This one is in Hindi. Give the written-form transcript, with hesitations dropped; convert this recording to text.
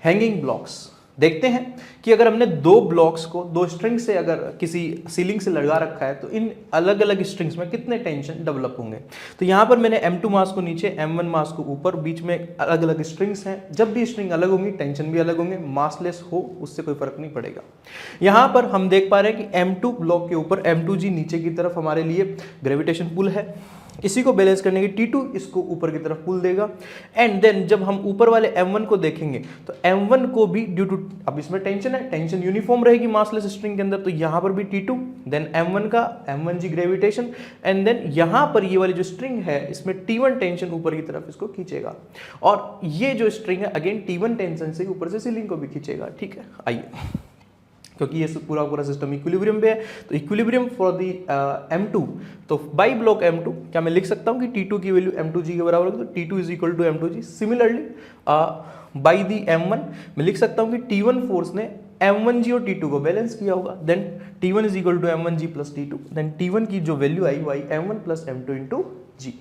Hanging blocks. देखते हैं कि अगर हमने दो ब्लॉक्स को दो स्ट्रिंग से अगर किसी सीलिंग से लगा रखा है तो इन अलग अलग स्ट्रिंग्स में कितने टेंशन डेवलप होंगे। तो यहाँ पर मैंने M2 मास को नीचे, M1 मास को ऊपर, बीच में अलग अलग स्ट्रिंग्स हैं। जब भी स्ट्रिंग अलग होंगी टेंशन भी अलग होंगे, मासलेस हो उससे कोई फर्क नहीं पड़ेगा। यहाँ पर हम देख पा रहे हैं कि M2 ब्लॉक के ऊपर M2G नीचे की तरफ हमारे लिए ग्रेविटेशन पुल है। इसी को बैलेंस करने के T2 इसको ऊपर की तरफ पुल देगा। एंड देन जब हम ऊपर वाले M1 को देखेंगे तो M1 को भी ड्यू टू, अब इसमें टेंशन है, टेंशन यूनिफॉर्म रहेगी मासलेस स्ट्रिंग के अंदर, तो यहां पर भी T2, देन M1 का M1G ग्रेविटेशन, एंड देन यहां पर ये वाली जो स्ट्रिंग है इसमें T1 टेंशन ऊपर की तरफ इसको खींचेगा, और ये जो स्ट्रिंग है अगेन T1 टेंशन से ऊपर से सीलिंग को भी खींचेगा। ठीक है, आइए, क्योंकि ये पूरा पूरा सिस्टम इक्विलिब्रियम पे है, तो इक्विलिब्रियम फॉर दी M2, तो बाई ब्लॉक M2 क्या मैं लिख सकता हूँ कि T2 की वैल्यू M2G के बराबर होगी, तो T2 is equal to M2G। Similarly by the M1 मैं लिख सकता हूँ कि T1 फोर्स ने M1G और T2 को बैलेंस किया होगा, then T1 is equal to M1G plus T2, then T1 की जो वैल्यू आई वो आई M1 plus M2 into G।